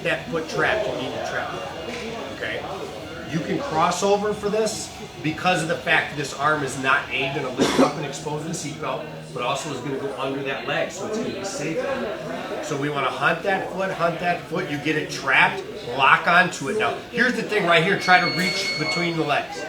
that foot trapped, you need to trap it. Okay? You can cross over for this because of the fact that this arm is not going to lift up and expose the seatbelt, but also is going to go under that leg, so it's going to be safer. So we want to hunt that foot, you get it trapped, lock onto it. Now, here's the thing right here, try to reach between the legs.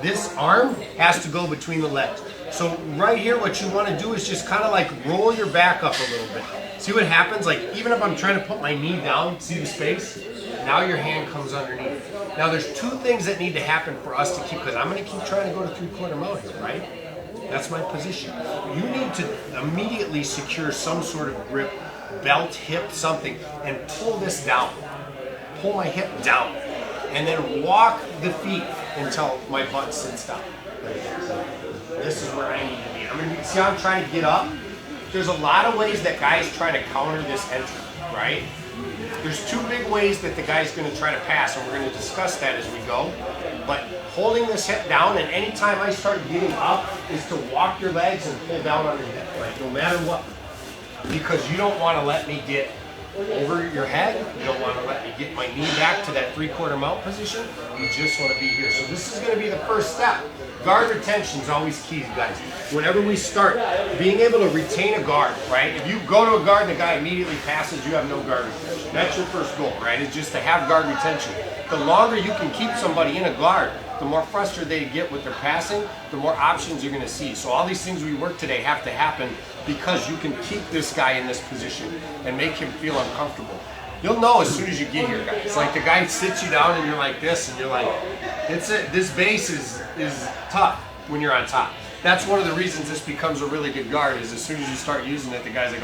This arm has to go between the legs. So right here, what you want to do is just kind of like roll your back up a little bit. See what happens? Like, even if I'm trying to put my knee down, see the space? Now your hand comes underneath. Now there's two things that need to happen for us to keep, because I'm going to keep trying to go to 3/4 mount here, right? That's my position. You need to immediately secure some sort of grip, belt, hip, something, and pull this down. Pull my hip down. And then walk the feet until my butt sits down. This is where I need to be. See how I'm trying to get up? There's a lot of ways that guys try to counter this entry, right? There's two big ways that the guy's going to try to pass, and we're going to discuss that as we go. But holding this hip down, and anytime I start getting up, is to walk your legs and pull down on your hip, right? No matter what. Because you don't want to let me get over your head. You don't want to let me get my knee back to that 3/4 mount position. You just want to be here. So this is going to be the first step. Guard retention is always key, guys. Whenever we start, being able to retain a guard, right? If you go to a guard and the guy immediately passes, you have no guard retention. That's your first goal, right? It's just to have guard retention. The longer you can keep somebody in a guard, the more frustrated they get with their passing, the more options you're going to see. So all these things we work today have to happen because you can keep this guy in this position and make him feel uncomfortable. You'll know as soon as you get here, guys. It's like the guy sits you down and you're like this, and you're like, it's it. This base is tough when you're on top. That's one of the reasons this becomes a really good guard, is as soon as you start using it, the guy's like,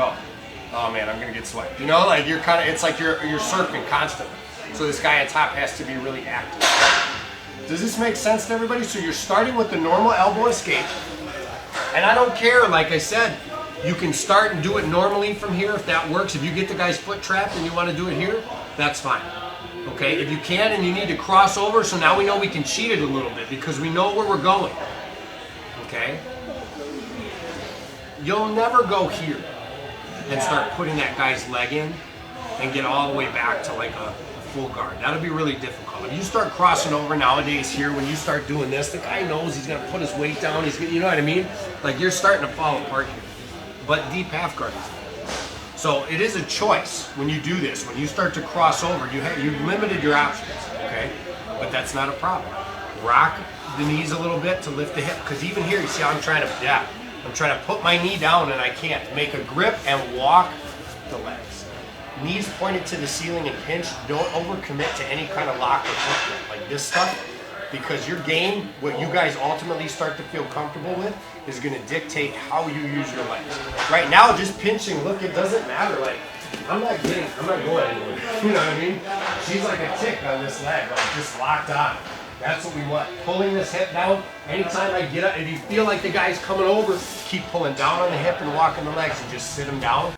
oh man, I'm gonna get swept. You know, like it's like you're surfing constantly. So this guy on top has to be really active. Does this make sense to everybody? So you're starting with the normal elbow escape. And I don't care, like I said, you can start and do it normally from here if that works. If you get the guy's foot trapped and you want to do it here, that's fine. Okay, if you can and you need to cross over, so now we know we can cheat it a little bit because we know where we're going. Okay? You'll never go here and start putting that guy's leg in and get all the way back to like a full guard. That'll be really difficult. If you start crossing over nowadays here, when you start doing this, the guy knows he's going to put his weight down. He's gonna, you know what I mean? Like, you're starting to fall apart here. But deep half guard is there. So it is a choice when you do this. When you start to cross over, you've limited your options, okay? But that's not a problem. Rock the knees a little bit to lift the hip, because even here, you see how I'm trying to put my knee down and I can't. Make a grip and walk the legs. Knees pointed to the ceiling and pinch. Don't overcommit to any kind of lock or foot like this stuff, because your game, what you guys ultimately start to feel comfortable with, is going to dictate how you use your legs. Right now, just pinching, look, it doesn't matter. Like, I'm not going anywhere. You know what I mean? She's like a tick on this leg, like just locked on. That's what we want. Pulling this hip down. Anytime I get up, if you feel like the guy's coming over, keep pulling down on the hip and walking the legs and just sit him down.